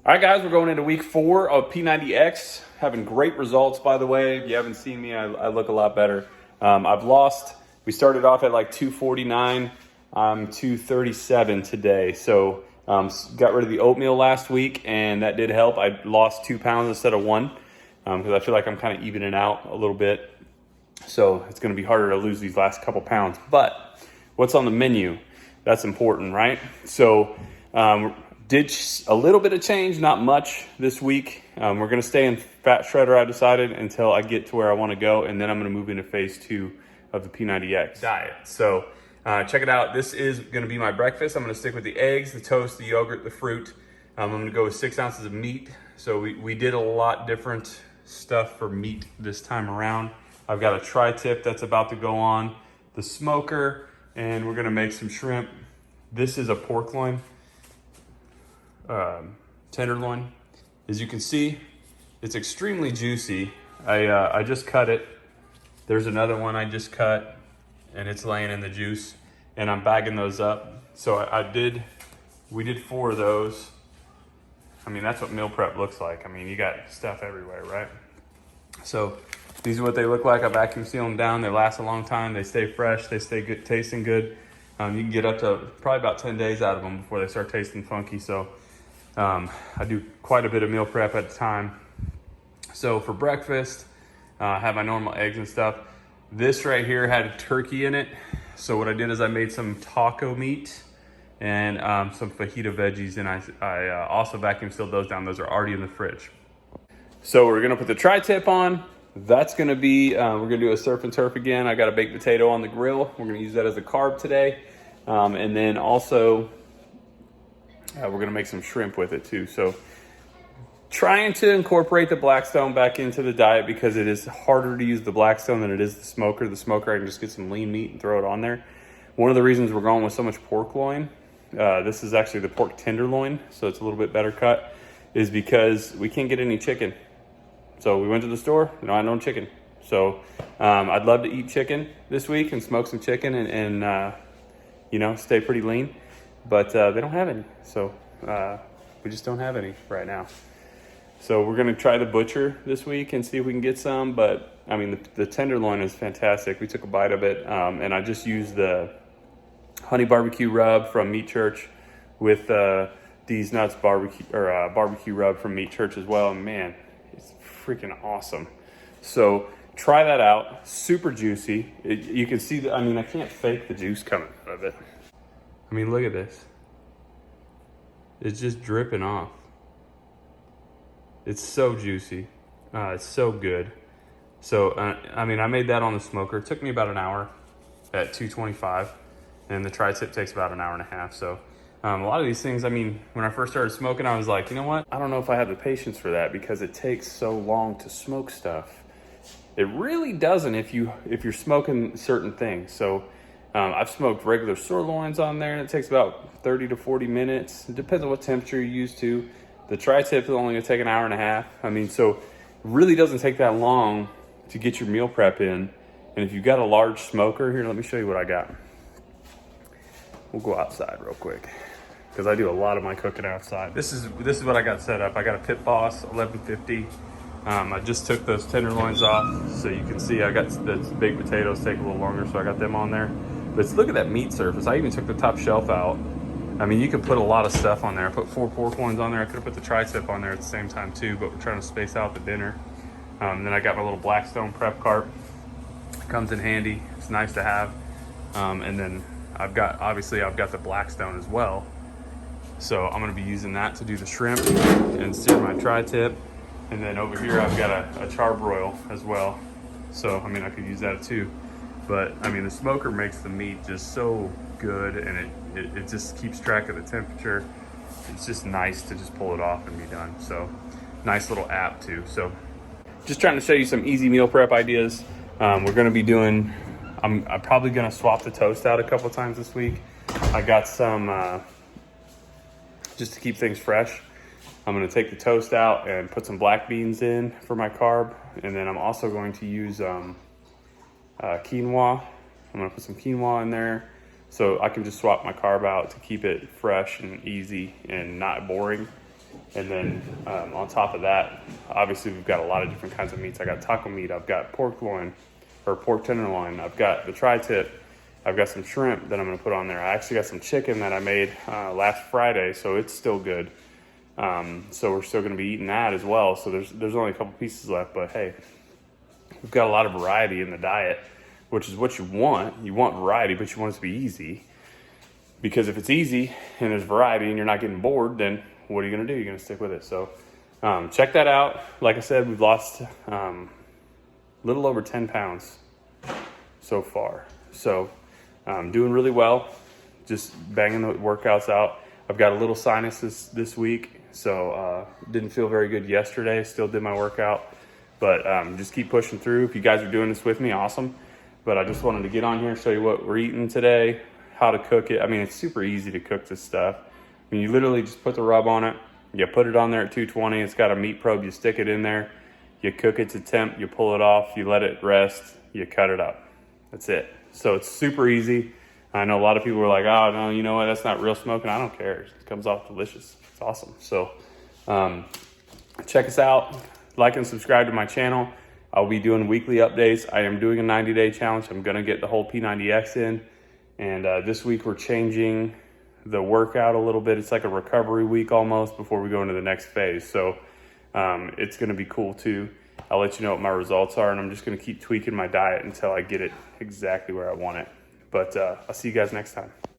All right, guys, we're going into week 4 of P90X. Having great results, by the way. If you haven't seen me, I look a lot better. I've lost. We started off at like 249. I'm 237 today. So got rid of the oatmeal last week, and that did help. I lost 2 pounds instead of 1 because I feel like I'm kind of evening out a little bit. So it's going to be harder to lose these last couple pounds. But what's on the menu? That's important, right? So did a little bit of change, not much this week. We're going to stay in fat shredder, I decided, until I get to where I want to go. And then I'm going to move into phase 2 of the P90X diet. So check it out. This is going to be my breakfast. I'm going to stick with the eggs, the toast, the yogurt, the fruit. I'm going to go with 6 ounces of meat. So we did a lot different stuff for meat this time around. I've got a tri-tip that's about to go on the smoker, and we're going to make some shrimp. This is a pork loin. Tenderloin. As you can see, it's extremely juicy. I just cut it. There's another one I just cut, and it's laying in the juice, and I'm bagging those up. So we did 4 of those. I mean, that's what meal prep looks like. I mean, you got stuff everywhere, right? So these are what they look like. I vacuum seal them down. They last a long time. They stay fresh. They stay good, tasting good. You can get up to probably about 10 days out of them before they start tasting funky. So I do quite a bit of meal prep at the time. So for breakfast, I have my normal eggs and stuff. This right here had a turkey in it. So what I did is I made some taco meat and some fajita veggies, and I also vacuum sealed those down. Those are already in the fridge. So we're gonna put the tri-tip on. That's gonna be, we're gonna do a surf and turf again. I got a baked potato on the grill. We're gonna use that as a carb today. And then also, we're gonna make some shrimp with it too. So trying to incorporate the Blackstone back into the diet because it is harder to use the Blackstone than it is the smoker. The smoker, I can just get some lean meat and throw it on there. One of the reasons we're going with so much pork loin, this is actually the pork tenderloin, so it's a little bit better cut, is because we can't get any chicken. So we went to the store, no, I don't chicken. So I'd love to eat chicken this week and smoke some chicken and you know, stay pretty lean, but they don't have any. So we just don't have any right now. So we're gonna try the butcher this week and see if we can get some, but I mean, the tenderloin is fantastic. We took a bite of it, and I just used the honey barbecue rub from Meat Church with these nuts barbecue rub from Meat Church as well. And man, it's freaking awesome. So try that out. Super juicy. You can see I mean, I can't fake the juice coming out of it. I mean, look at this. It's just dripping off. It's so juicy. It's so good. So, I mean, I made that on the smoker. It took me about an hour at 225, and the tri-tip takes about an hour and a half. So a lot of these things, I mean, when I first started smoking, I was like, you know what? I don't know if I have the patience for that because it takes so long to smoke stuff. It really doesn't if you're smoking certain things. So I've smoked regular sirloins on there, and it takes about 30 to 40 minutes. It depends on what temperature you're used to. The tri-tip is only gonna take an hour and a half. I mean, so it really doesn't take that long to get your meal prep in. And if you've got a large smoker, here, let me show you what I got. We'll go outside real quick because I do a lot of my cooking outside. This is what I got set up. I got a Pit Boss 1150. I just took those tenderloins off, so you can see I got the baked potatoes take a little longer, so I got them on there. But look at that meat surface. I even took the top shelf out. I mean, you could put a lot of stuff on there. I put 4 pork loins on there. I could have put the tri-tip on there at the same time too, but we're trying to space out the dinner. Then I got my little Blackstone prep cart. It comes in handy. It's nice to have. And then obviously I've got the Blackstone as well. So I'm gonna be using that to do the shrimp and sear my tri-tip. And then over here I've got a charbroil as well. So, I mean, I could use that too. But I mean, the smoker makes the meat just so good, and it just keeps track of the temperature. It's just nice to just pull it off and be done. So nice little app too. So just trying to show you some easy meal prep ideas. We're gonna be doing, I'm probably gonna swap the toast out a couple times this week. I got some, just to keep things fresh, I'm gonna take the toast out and put some black beans in for my carb. And then I'm also going to use quinoa. I'm gonna put some quinoa in there so I can just swap my carb out to keep it fresh and easy and not boring. And then on top of that, obviously we've got a lot of different kinds of meats. I got taco meat, I've got pork loin, or pork tenderloin, I've got the tri-tip, I've got some shrimp that I'm gonna put on there. I actually got some chicken that I made last Friday, so it's still good. So we're still gonna be eating that as well. So there's only a couple pieces left, but hey, we've got a lot of variety in the diet, which is what you want. You want variety, but you want it to be easy. Because if it's easy and there's variety and you're not getting bored, then what are you gonna do? You're gonna stick with it. So check that out. Like I said, we've lost a little over 10 pounds so far. So doing really well, just banging the workouts out. I've got a little sinus this week, so didn't feel very good yesterday. Still did my workout, but just keep pushing through. If you guys are doing this with me, awesome. But I just wanted to get on here and show you what we're eating today, how to cook it. I mean, it's super easy to cook this stuff. I mean, you literally just put the rub on it. You put it on there at 220. It's got a meat probe. You stick it in there. You cook it to temp. You pull it off. You let it rest. You cut it up. That's it. So it's super easy. I know a lot of people are like, oh, no, you know what? That's not real smoking. I don't care. It comes off delicious. It's awesome. So check us out. Like and subscribe to my channel. I'll be doing weekly updates. I am doing a 90-day challenge. I'm going to get the whole P90X in. And this week we're changing the workout a little bit. It's like a recovery week almost before we go into the next phase. So it's going to be cool too. I'll let you know what my results are, and I'm just going to keep tweaking my diet until I get it exactly where I want it. But I'll see you guys next time.